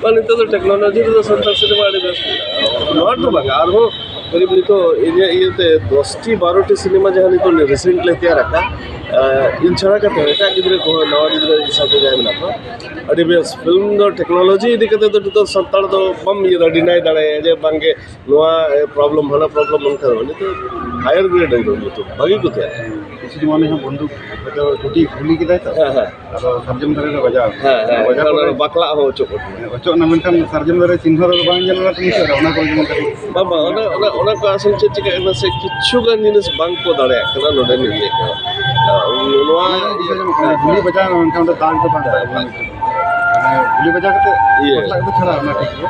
पण इतना तो टेक्नोलॉजी तो संताल सिनेमा आड़ी बेस्ट नॉट तो बांगा और हो करीब नहीं तो ये ते 10-12 सिनेमा जहाँ नहीं तो रिसेंटली तैयार रखा इन छड़ा का तो गिद्रे को नवा गिद्रे साथे जाए ना तो अड़ी बेस फिल्म दो टेक्नोलॉजी इदी कते तो संताल तो बम ये डिनाई दाड़े जे बांगे नवा प्रॉब्लम हना प्रॉब्लम मन करो नहीं तो हायर ग्रेड है तो बागी को तैयार सिनेमा में हम बंदूक तो टूटी खुली की दायता हां हां तो सर्जम दरे का बजा हां बजा बकला हो चो ना मेनखान सर्जम दरे चिन्ह रे बांग जला तो ओना को जमन करी बाबा ओना को असल चेक करना से किच्छु गान जिनिस बांग को दाड़े कना नोडे नहीं ये नवा गुली बजा मेनखान तो दाग तो बांग गुली बजा के ये तो छड़ा ना ठीक है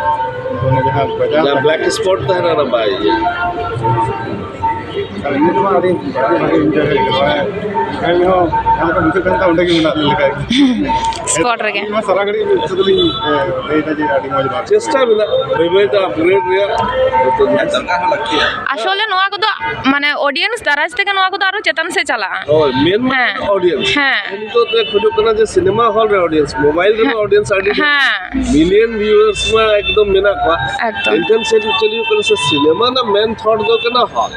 तो ने जहां बजा ब्लैक स्पॉट तो है ना भाई ये ini cuma ada bagi menjaga kalau yang kan bisa kan tahu lagi nak lekai spot रगे cuma salah kali sekali late aja ada mau jawab চেষ্টা বিনা বেবেটা আপগ্রেড রিয়া তো দরকার লাগছে আসলে নোয়া কো তো মানে অডিয়েন্স দারাজ থেকে নোয়া কো তো আরো চেতন সে চালা ও মেন অডিয়েন্স হ্যাঁ इनको तो खोजो करना जो सिनेमा हॉल रे ऑडियंस मोबाइल रे ऑडियंस आडी হ্যাঁ मिलियन व्यूअर्स में एकदम मेना को एकदम इनकन से चलियो कर से सिनेमा ना मेन थॉट दो के ना हॉल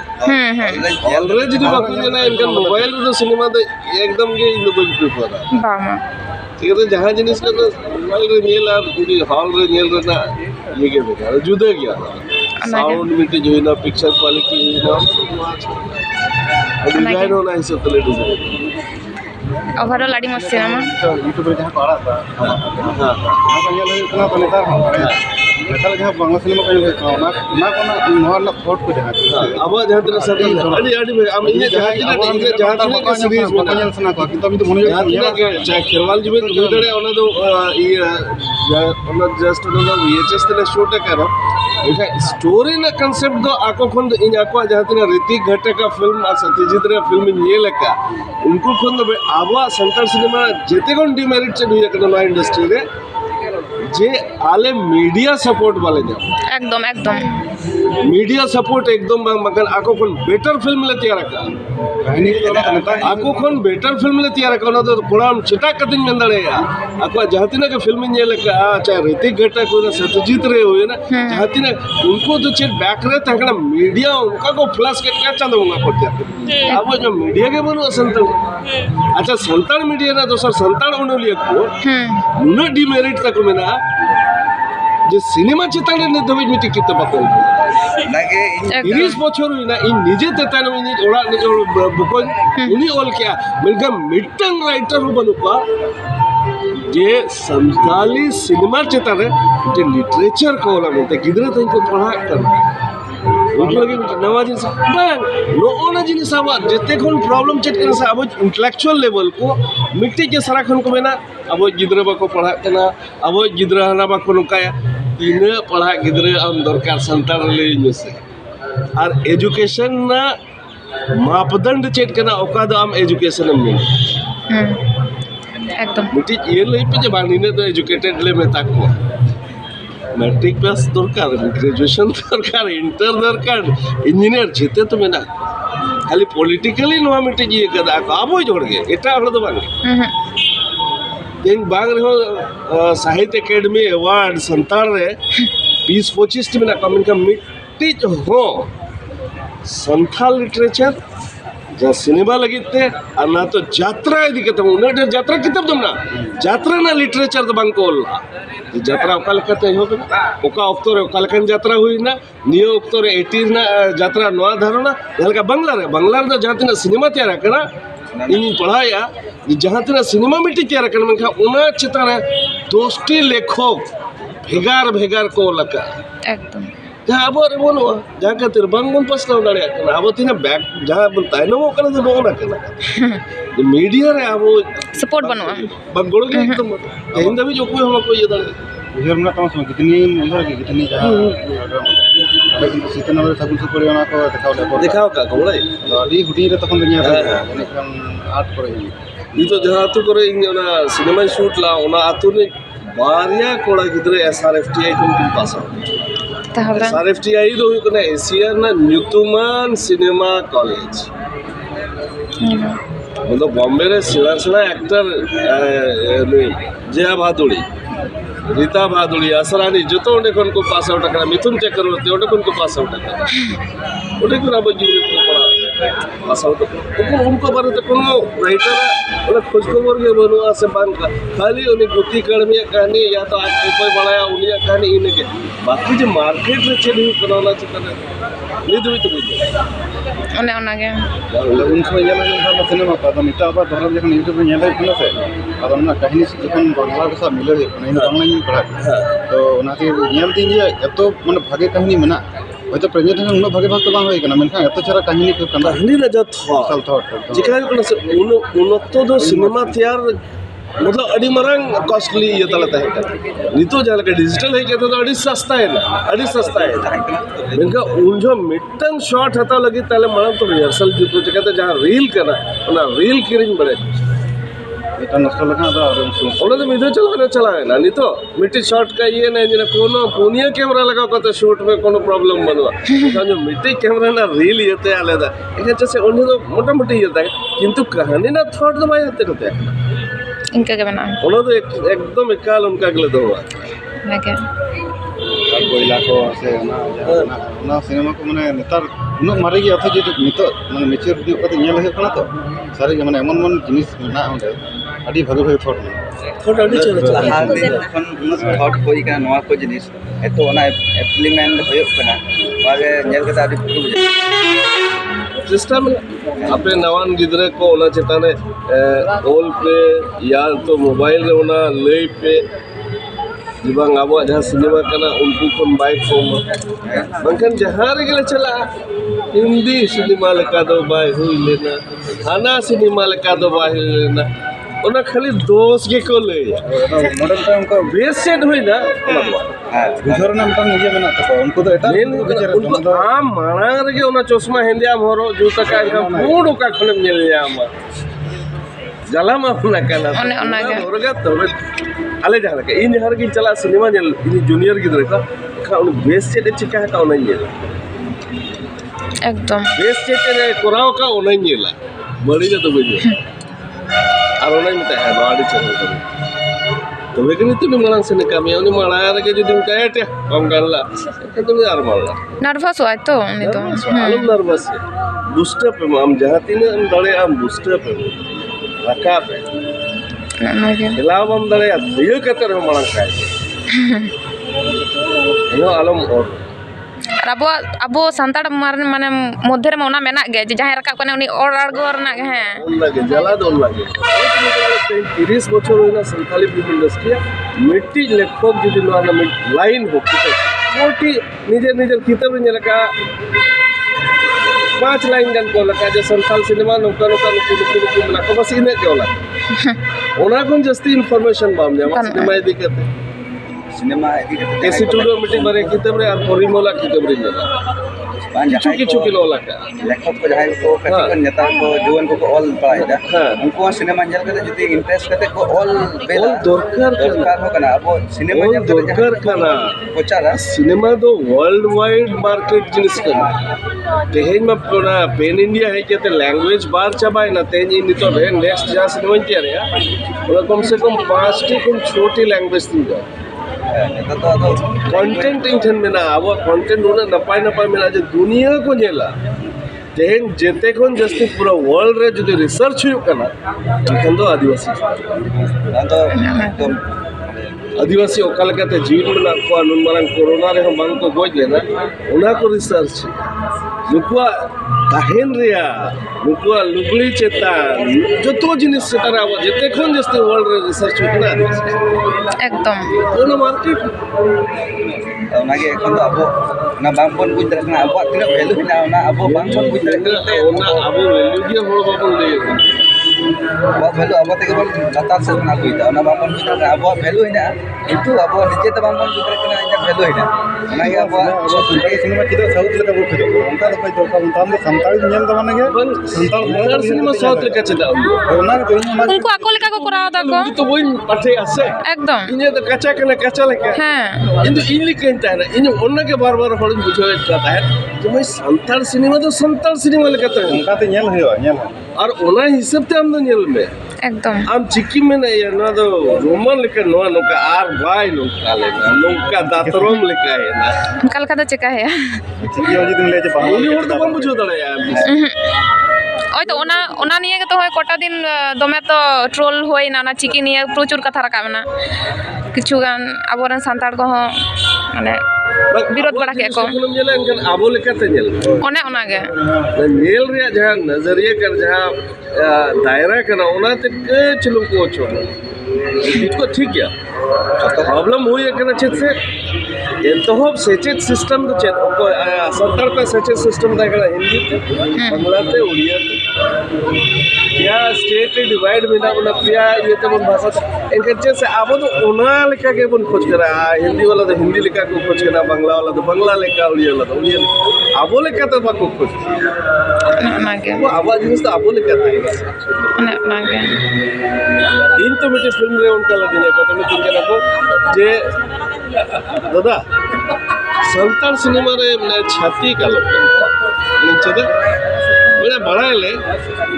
ऑलरेडी जो बाकी जना इनकन मोबाइल रे सिनेमा तो एकदम के इन लोग प्रिफर है बामा ठीक है जहां जिनिस का मोबाइल रे नेल और पूरी हॉल रे नेल रे ना ये के देखा जुदा गया साउंड में जो है ना पिक्चर क्वालिटी ना डिजाइन होना है सब तो डिजाइन ओवरऑल आड़ी मस्त सिनेमा YouTube रे जहां करा था हां हां ये इतना तो नेता नेता जहां बांग्ला सिनेमा का ना कोना नॉर ना थॉट को जहां अब जहां तेरा सब अड़ी अड़ी हम ये जहां तेरा सीरीज में कन्या सुना को किंतु अभी तो मन चाहे खेरवाल जी में हुई उन्हें तो ये उन्हें जस्ट उन्हें VHS तेरे शूट करो इनका स्टोरी ना कंसेप्ट दो आको खुद इन आको जहाँ तेरा ऋतिक घटक का फिल्म सत्यजीत रे फिल्म ये लगा उनको खुद आवा संताल सिनेमा जेते कौन डिमेरिट चल हुई है इंडस्ट्री रे जे आले मीडिया सपोर्ट वाले जाओ एकदम एकदम मीडिया सपोर्ट एकदम मगर आको कौन बेटर फिल्म ले तैयार रखा कहानी को तो नेता आको कौन बेटर फिल्म ले तैयार रखा ना तो थोड़ा चिटा कतिन में अंदर आको जहाती ना के फिल्म ये लगा चाहे ऋतिक घटक हो ना सत्यजीत रे हो ना जहाती ना उनको तो चेक बैक रहे तक मीडिया उनका को प्लस के क्या चाहता हूँ आपको क्या अब जो मीडिया के बनो संताल अच्छा संताल मीडिया ना तो सर संताल उन्होंने को उन्हें डिमेरिट तक में ना जो सिनेमा चिताने ने दबे मिट्टी कितना पता लगे 30 বছর না इन निजे तेतानो इन ओड़ा ने जो बुकोन उनी ओल क्या मिलका मिटन राइटर हो बनुका जे संताली सिनेमा चिताने जे लिटरेचर को ओला मिलते गिदरे तक को पढ़ा कर उनको लगे नवा जिनिस बंग नो ओना जिनिस आवा जते कोन प्रॉब्लम चेक करने से अब इंटेलेक्चुअल लेवल को मिट्टी के सारा खन को मेना अब गिदरे बको पढ़ा करना अब गिदरे हना बको नुकाया इन पढ़ा गिदरे हम दरकार संताल ले से और एजुकेशन ना मापदंड चेक करना ओका दो हम एजुकेशन में एकदम मिट्टी ये ले पे जे बानी ने तो एजुकेटेड ले में तक मैट्रिक पास दरकार ग्रेजुएशन दरकार इंटर दरकार इंजीनियर जेते तो मेना खाली पॉलिटिकली नवा मिट्टी ये कदा आबो जोड़ के एटा हड़ तो बांग इन बांग रे साहित्य अकेडमी अवार्ड संताल रे 20-25 में ना कम इनका मिट्टी हो संथाल लिटरेचर जहाँ सिनेमा लगिते और ना तो यात्रा यदि कहते हैं उन्हें यात्रा किताब तुम ना यात्रा ना लिटरेचर तो बंको यात्रा ओकाल कहते हैं ओका ओक्तोरे ओकालकन यात्रा हुई ना नियो ओक्तोरे 80 ना यात्रा नवा धारणा हल्का बंगला रे जहाँ तीन सिनेमा तैयार करना इन पढ़ाया जहाँ तीन सिनेमा मिट्टी तैयार करना मैं उन्हें चिताने दोस्ती लेखक भेगार भेगार को लगा एकदम जहाँ अब रे बोलो जहाँ का तेरे बंगम पसना उड़ाया करना अब तीन बैक जहाँ बनता है ना वो करना तो वो ना करना मीडिया रे अब सपोर्ट बनवा बंगोड़ के एकदम हिंदी भी जो कोई हम कोई ये दाने उधर में तो समझ कितनी उधर की कितनी जहाँ लेकिन सीतना में सब कुछ पड़े ना को दिखाओ का घोड़ा अभी हुटी रे तक दुनिया में आर्ट पड़े ये तो जहाँ तू करे इन ना सिनेमा शूट ला उना आतु ने बारिया कोड़ा किधरे SRFTI को पास ᱛᱟᱦᱚᱞᱮ SRFTI ᱫᱚ ᱦᱩᱭᱩᱜ ᱠᱟᱱᱟ ᱮᱥᱤᱭᱟ ᱨᱮᱱᱟᱜ ᱧᱩᱛᱩᱢᱟᱱ ᱥᱤᱱᱮᱢᱟ ᱠᱚᱞᱮᱡᱽ ᱢᱟᱱᱮ ᱵᱚম্ᱵे ᱨᱮ सेरा एक्टर जया भादुड़ी रीता भादुड़ी असरानी जो अंडे खन को पास आउट कर मिथुन चक्रवर्ती अंडे खन को पास आउट कर अंडे खन अब जीवन को पढ़ा पास आउट उनको बारे तो कोनो राइटर ओला खोज खबर के बनुआ से बांध का खाली उन्हें गुत्ती कर्मी कहानी या तो आज कोई बनाया उन्हीं कहानी इनके बाकी जो मार्केट में चली हुई बनाना चिकन नहीं तो बुझ ᱚᱱᱮ ᱚᱱᱟᱜᱮ उन समय ये ना सिनेमा का तो मिटा अब धरम जखन यूट्यूब में नेले खुले से अब ना कहानी से जखन बांग्ला के साथ मिले इन बांग्ला में पढ़ा तो उनाते नेल दिन ये एतो माने भागे कहानी मेना होय तो प्रेजेंटेशन उन भागे भाग तो बांग होय कना मेनखान एतो चरा कहानी को कना कहानी ना जो था सल थॉट चिकन को उन तो दो सिनेमा तैयार मतलब अड़ी मरंग कॉस्टली ये तलता है नितो जहाँ के डिजिटल है कहते तो अड़ी सस्ता है ना अड़ी सस्ता है इनका उन जो मिटन शॉट हता लगी ताले मरंग तो रिहर्सल जो तो कहते जहाँ रील करना ना रील किरिंग बड़े এটা নষ্ট লাগা দা আর ओला तो मिधो चला है ना नहीं तो मिट्टी शॉट का ये नहीं जिन्हें कोनो पुनिया कैमरा लगा कहते शूट में कोनो प्रॉब्लम बनवा जो मिट्टी कैमरा ना रील ये ते आले दा इनका जैसे उन्हें तो मोटा मोटी ये था किंतु कहानी ना थॉट तो भाई आते रहते हैं ᱤᱱᱠᱟᱹ ᱜᱮ ᱢᱮᱱᱟᱜᱼᱟ उन्होंने तो एकदम एकाल उनका अगले दो हुआ ᱚᱱᱟᱜᱮ कोयला को से ना सिनेमा को माने नेतार उन मारे गया था जो नितो माने मेच्योर दी कते नेल हे कना तो सारे माने एमन मन जिनिस ना ओंडे आडी भागे भागे थॉट थोड़ा अड़ी चला ᱞᱟᱦᱟ ᱫᱤᱱ ᱡᱚᱠᱷᱚᱱ ᱩᱱᱟᱹᱜ ᱛᱷᱚᱴ ᱦᱩᱭ ᱠᱟᱱᱟ ᱱᱚᱣᱟ ᱠᱚ ᱡᱤᱱᱤस ᱮᱛᱚ ᱚᱱᱟ ᱮᱯᱞᱤᱢᱮᱱᱴ ᱦᱩᱭᱩᱜ ᱠᱟᱱᱟ ᱚᱱᱟᱜᱮ ᱧᱮᱞ ᱠᱟᱛᱮ ᱟᱹᱰᱤ ᱵᱷᱟᱜᱮ ᱵᱩᱡᱷᱟᱹᱜᱼᱟ सिस्टम अपने नवान गिदरे को होना चेताने ओल पे या तो मोबाइल रे होना लई पे जिबांग आबो जहाँ सिनेमा करना उनको कौन बाइक को बंकन जहाँ रे गले चला हिंदी सिनेमा लगा दो बाय हुई लेना खाना सिनेमा लगा दो बाय लेना उन्हें खाली दोस्त के को ले मॉडर्न टाइम को बेस सेट हुई ना बुझर ना मटन निजे मेना तो उनको तो एटा उनको आम मांग रे उन्हें चश्मा हिंदी आम होरो जूता का एकदम पूर्ण का खले मिल जाए आम जला मा अपना कहना ᱚᱱᱮ ᱚᱱᱟᱜᱮ होरगा तो आले जहाँ के इन जहाँ की चला सिनेमा जल इन जूनियर गिदरे का उन बेस सेट चिका है का उन्हें ये একদম बेस सेट ने कोराव का उन्हें ये ला बड़ी जब बुझे और उन्हें मिलता है बाड़ी चल तो वे कहीं तुम मालूम से निकामी उन्हें माला यार के जो तुम क्या है हम गल्ला तो तुम यार मालूम नार्भास हुआ तो नहीं तो मालूम नर्वस है बूस्टर पे हम जहाँ तीन हम दड़े हम बूस्टर पे रखा पे ᱚᱱᱟᱜᱮ हिलाव हम दड़े ये कहते रहे मालूम का ये आलम और ᱟᱨ ᱟᱵᱚ ᱥᱟᱱᱛᱟᱲ ᱢᱟᱱᱮ ᱢᱚᱫᱽᱫᱷᱮ ᱨᱮᱢᱟ ᱚᱱᱟ ᱢᱮᱱᱟᱜ ᱜᱮ ᱡᱮ ᱡᱟᱦᱟᱸᱭ ᱨᱟᱠᱟᱵ ᱠᱟᱱᱟ उन्हीं और आड़गो रना हैं लगे जला दो लगे 30 বছর হইনা संथाली फिल्म इंडस्ट्री मिट्टी लेखक যদি না লাইন হোক কোটি নিজের নিজের কিতাব রে লেখা 5 লাইन গান को लगा जे संथाल सिनेमा नोका नोका नुकु लगा बस इने के होला ओना कोन जस्ती इंफॉर्मेशन बाम जामा सिनेमा दिखते सिनेमा इदी केसी टुडो मिट्टी बारे किताब रे और परिमला किताब रे ᱧᱮᱞᱟ किछु किछु किलो लगा लेखक को जहाँ को कटी को नेता को जुवन को ऑल पाएगा उनको सिनेमा जल करते जुदी इंटरेस्ट करते को ऑल बेला दरकार हो कना अब सिनेमा जल दरकार कना कोचारा सिनेमा दो वर्ल्ड वाइड मार्केट जिनिस कना तेहेन में पूरा पेन इंडिया है कहते लैंग्वेज बार चबाई ना तेज इन तो रे नेक्स्ट जा सिनेमा क्या रे पूरा कम से कम 5 टी कम छोटी लैंग्वेज थी जा कंटेंट इंजन में ना अब कंटेंट उन्हें नपाई नपाई में आज दुनिया को नेला तेहेन जेते कोन जस्ती पूरा वर्ल्ड रे जो रिसर्च हुई कना एखन तो आदिवासी आदिवासी ओकाल कहते जीवन में ना को अनुन मारन कोरोना रे हम बांग को गोज लेना उना को रिसर्च नुकुआ ताहेन रिया नुकुआ लुगली चेता जो तो जिनिस चेता रे जेते कोन जस्ती वर्ल्ड रे रिसर्च हुई कना एकदम कोनो मार्केट ओनागे एखन तो अब ना बांगबन बुझ दरकना अब तीना वैल्यू ना ना अब बांगबन बुझ दरकना ओना अब वैल्यू के होड़ बाबन ले ᱟᱵᱚᱣᱟᱜ ᱵᱷᱮᱞᱩ ᱟᱵᱚ ᱛᱮᱜᱮ ᱵᱚᱱ ᱞᱟᱛᱟᱨ ᱥᱮᱫ ᱵᱚᱱ ᱟᱹᱜᱩᱭᱮᱫᱟ ᱚᱱᱟ ᱵᱟᱝᱵᱚᱱ ᱵᱩᱡᱽ ᱫᱟᱲᱮᱭᱟᱜ ᱠᱟᱱᱟ ᱟᱵᱚᱣᱟᱜ ᱵᱷᱮᱞᱩ ᱦᱮᱱᱟᱜᱼᱟ ᱠᱤᱱᱛᱩ ᱟᱵᱚ ᱱᱤᱡᱮᱛᱮ ᱵᱟᱝᱵᱚᱱ ᱵᱩᱡᱽ ᱫᱟᱲᱮᱭᱟᱜ ᱠᱟᱱᱟ ᱤᱧᱟᱹᱜ ᱵᱷᱮᱞᱩ ᱦᱮᱱᱟᱜᱼᱟ ᱚᱱᱟᱜᱮ ᱟᱵᱚᱣᱟᱜ ᱥᱟᱱᱛᱟᱲ ᱥᱤᱱᱮᱢᱟ ᱪᱮᱫᱟᱜ ᱥᱟᱣᱩᱛ ᱞᱮᱠᱟ ᱵᱚ ᱠᱷᱚᱡᱚᱜ ᱠᱟᱱᱟ ᱚᱱᱠᱟ ᱫᱚ ᱠᱷᱚᱡ ᱫᱚᱨᱠᱟর ᱵᱟᱝ ᱛᱟᱦᱚᱞᱮ ᱥᱟᱱᱛᱟᱲ ᱧᱮᱞ ᱫᱚ ᱢᱟᱱᱮ ᱜᱮ ᱵᱟᱝ ᱥᱟᱱᱛᱟᱲ ᱥᱤᱱᱮᱢᱟ ᱥᱟᱣᱩᱛ ᱞᱮᱠᱟ ᱪᱮᱫᱟᱜ ᱦᱩᱭᱩᱜᱼᱟ ᱚᱱᱟ ᱜᱮ ᱚᱱᱟ ᱩᱱᱠᱩ ᱟᱠᱚ ᱞᱮᱠᱟ ᱠᱚ ᱠᱚᱨᱟᱣ ᱫᱟ ᱠᱚ ᱩᱱᱤ ᱛᱚ ᱵᱟᱹᱧ ᱯᱟᱴᱷᱮᱭᱟ ᱥᱮ ᱮᱠᱫᱚম ᱤᱧᱟᱹᱜ ᱫᱚ ᱠᱟᱪᱟ ᱠᱟᱱᱟ ᱠᱟᱪᱟ ᱞᱮᱠᱟ ᱦᱮᱸ ᱤᱧ ᱫᱚ ᱤᱧ ᱞᱮᱠᱟᱧ ᱛᱟᱦᱮᱱᱟ ᱤᱧ ᱚᱱᱟᱜᱮ ᱵᱟᱨ ᱦᱚᱲᱤᱧ ᱵᱩᱡᱷᱟᱹᱣᱮᱫ ᱠᱚ ᱛᱟᱦᱮᱸᱫ ᱡᱮ ᱵᱷᱟई ᱥᱟᱱᱛᱟᱲ ᱥᱤᱱᱮᱢᱟ ᱫᱚ ᱥᱟᱱᱛᱟᱲ ᱥᱤᱱᱮᱢᱟ ᱞᱮᱠᱟ ᱛᱟᱦᱮᱱᱟ ᱚᱱᱠᱟᱛᱮ ᱧᱮᱞ ᱦᱩᱭᱩᱜᱼᱟ ᱧᱮᱞ ᱟᱨ ᱚᱱᱟ ᱦᱤᱥᱟᱹᱵ ᱛᱮ ᱟᱢ ᱫᱚ ᱧᱮᱞ ᱢᱮ ᱮᱠᱫᱚম ᱟᱢ ᱪᱤᱠᱤ ᱢᱮᱱᱟᱭᱟ ᱱᱚᱣᱟ ᱫᱚ ᱨᱳᱢᱟᱱ ᱞᱮᱠᱟ ᱱᱚᱣᱟ ᱱᱚᱝᱠᱟ ᱟᱨ ᱵᱟᱭ ᱱᱚᱝᱠᱟ ᱞᱮᱱᱟ ᱱᱚᱝᱠᱟ ᱫᱟᱛᱨᱚᱢ ᱞᱮᱠᱟ ᱦᱮᱱᱟ ᱚᱱᱠᱟ ᱞᱮᱠᱟ ᱫᱚ ᱪᱮᱠᱟ ᱦᱩᱭᱩᱜᱼᱟ ᱪᱤᱠᱤ ᱦᱚᱸ ᱡᱩᱫᱤᱢ ᱞᱟᱹᱭᱟ ᱡᱮ ᱵᱟᱝ ᱩᱱᱤ ᱦᱚᱲ ᱫᱚ ᱵᱟᱢ ᱵᱩᱡᱷᱟᱹᱣ ᱫᱟᱲᱮᱭᱟᱜᱼᱟ ওই তো ওনা নিয়ে তো হয় কটা দিন দমে তো ট্রোল হই না না চিকি নিয়ে প্রচুর কথা রাখাব না কিছু গান আবরেন সান্তাড় কহᱚᱸ মানে বিরোধ বাড়া কে को ᱡᱚᱠᱷᱚᱱᱮᱢ ᱧᱮᱞᱟ ᱮᱱᱠᱷᱟᱱ ᱟᱵᱚ ᱞᱮᱠᱟᱛᱮ ᱧᱮᱞ ᱚᱱᱮ ᱚᱱᱟᱜᱮ ᱧᱮᱞ ᱨᱮᱭᱟᱜ ᱡᱟᱦᱟᱸ नजरिया कर जहाँ दायरा करना ओनाते कुछ लोग को छोड़ो इसको ठीक है प्रॉब्लम हुई है कि चेत से एतहब सेचेत सिस्टम तो चेत सरकार का सेचेत सिस्टम देखना हिंदी ते बांग्ला ते उड़िया ते क्या स्टेट डिवाइड मिला बना पिया ये तो बन भाषा इनके जैसे अब तो ओना लेका के बन खोज करा हिंदी वाला तो हिंदी लेका को खोज करा बांग्ला वाला तो बांग्ला लेका उड़िया वाला तो उड़िया अब लेका तो बाको खोज অনেকে वो आवाज जिनिस तो अब लेका था অনেকে इन तो मिट्टी फिल्म रे उनका लगने को तो मैं चिंता रखो जे दादा संतान सिनेमा रे मैं छाती का लोग नीचे दे मेरा बड़ा ले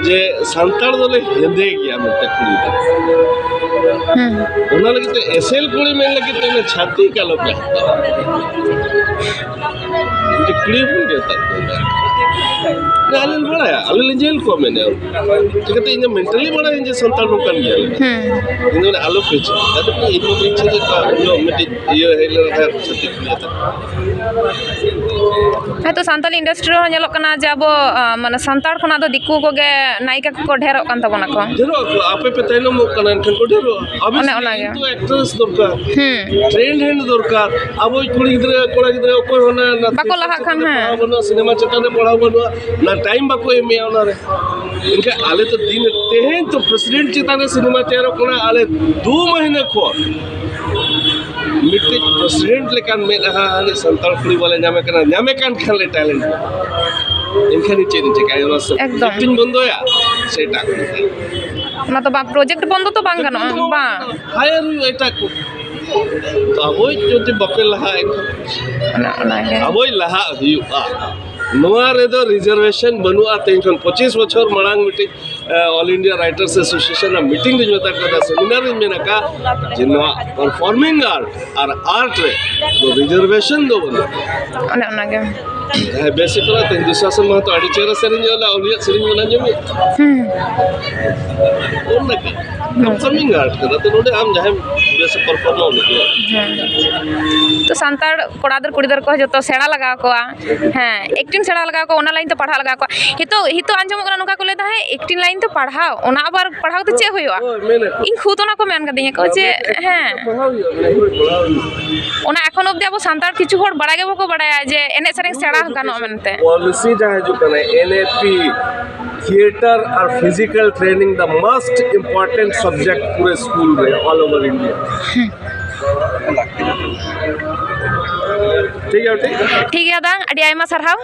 जे संतान दोले हिंदे गया मैं तक कुड़ी उन्होंने लगी तो एसएल कुड़ी में लगी तो मैं छाती का लोग मुझे कुड़ी भी देता अलिल बड़ा है अलिल जेल को मैंने कहते हैं मेंटली बड़ा है जे संतान को कर गया इन्होंने आलो पीछे कहते हैं इनको पीछे का जो मिट्टी ये है लगा छाती कुड़ी था ᱦᱮᱸ ᱛᱚ ᱥᱟᱱᱛᱟᱞᱤ ᱤᱱᱰᱟᱥᱴᱨᱤ ᱨᱮᱦᱚᱸ ᱧᱮᱞᱚᱜ ᱠᱟᱱᱟ ᱡᱮ ᱟᱵᱚ ᱢᱟᱱᱮ ᱥᱟᱱᱛᱟᱲ ᱠᱷᱚᱱᱟᱜ ᱫᱚ ᱫᱤᱠᱩ ᱠᱚᱜᱮ ᱱᱟᱭᱤᱠᱟ ᱠᱚᱠᱚ ᱰᱷᱮᱨᱚᱜ ᱠᱟᱱ ᱛᱟᱵᱚᱱᱟ ᱠᱚ ढेरो आपे पे तैनो मो कना इनकन को ढेरो अभी तो एक्ट्रेस दरकार ट्रेंड हैंड दरकार अब कुड़ी गिदरे कोड़ा गिदरे कोई होना ना बाको लहा खान है बनो सिनेमा चताने पढ़ाओ बनो ना टाइम बाको एमे आना रे इनके आले तो दिन तेहेन तो प्रेसिडेंट चताने सिनेमा तैयार कोना आले 2 महीने खो मिट्टी प्रेसिडेंट लेकान में रहा ने संताल कुड़ी वाले ᱧᱟᱢᱮ कान खाले टैलेंट इनके नीचे काय ना सब एकदम। एक्टिंग बंद होया सेटा ᱚᱱᱟ ᱛᱚ ᱵᱟᱝ ᱯᱨᱚᱡᱮᱠᱴ ᱵᱚᱱᱫᱚ ᱛᱚ ᱵᱟᱝ ᱜᱟᱱᱚᱜᱼᱟ ᱵᱟᱝ हायर हुई एटा को तो अबोई जो बपे लहा ᱚᱱᱟᱜᱮ अबोई लहा हुआ नोआ रे दो रिजर्वेशन बनुआ तेन 25 बछर Marang meeting all India writers association meeting दिन मेता का सेमिनार दिन मेना का जे नोआ परफॉर्मिंग आर्ट और आर्ट रे दो रिजर्वेशन दो बनु ᱚᱱᱟᱜᱮ बेसिक करा तेन दुशासन महतो आडी चेहरा सेरिंग वाला औलिया सेरिंग वाला जमी ओन का परफॉर्मिंग आर्ट करा तो नोडे हम जाहे बेसिक परफॉर्म हो लगे तो ᱥᱟᱱᱛᱟᱲ ᱠᱚᱲᱟ ᱜᱤᱫᱟᱹᱨ ᱠᱩᱲᱤ ᱜᱤᱫᱟᱹᱨ ᱠᱚ ᱡᱚᱛᱚ ᱥᱮᱬᱟ ᱞᱟᱜᱟᱣ ᱠᱚᱣᱟ ᱦᱮᱸ ᱮᱠᱴᱤᱝ ᱥᱮᱬᱟ ᱞᱟᱜᱟᱣ ᱠᱚᱣᱟ ᱚᱱᱟ ᱞᱟᱭᱤᱱ ᱛᱮ ᱯᱟᱲᱦᱟᱣ ᱞᱟᱜᱟᱣ ᱠᱚᱣᱟ ᱦᱤᱛᱚᱜ ᱟᱸᱡᱚᱢᱚᱜ ᱠᱟᱱᱟ ᱱᱚᱝᱠᱟ ᱠᱚ ᱞᱟᱹᱭ ᱫᱟ ᱦᱮᱸ ᱮᱠᱴᱤᱝ ᱞᱟᱭᱤᱱ ᱛᱮ ᱯᱟᱲᱦᱟᱣ ᱚᱱᱟ ᱟᱵᱟᱨ ᱯᱟᱲᱦᱟᱣ ᱛᱮ ᱪᱮᱫ ᱦᱩᱭᱩᱜᱼᱟ ᱤᱧ ᱠᱷᱩᱫ ᱚᱱᱟ ᱠᱚ ᱢᱮᱱ ᱠᱟᱫᱤᱧᱟ ᱠᱚ ᱡᱮ ᱦᱮᱸ ᱚᱱᱟ ᱮᱠᱷᱚᱱ অবধি আবো সান্তাড় কিছু হড় বাড়াই গে বকো বাড়ায়া যে এনে সেরেং সেড়া গানো মেনতে पॉलिसी जहाँ जो करना है एनएपी थिएटर और physical training the most important subject पूरे स्कूल में ऑल ओवर इंडिया ठीक है ठीक है दा अडी आयमा सरहाव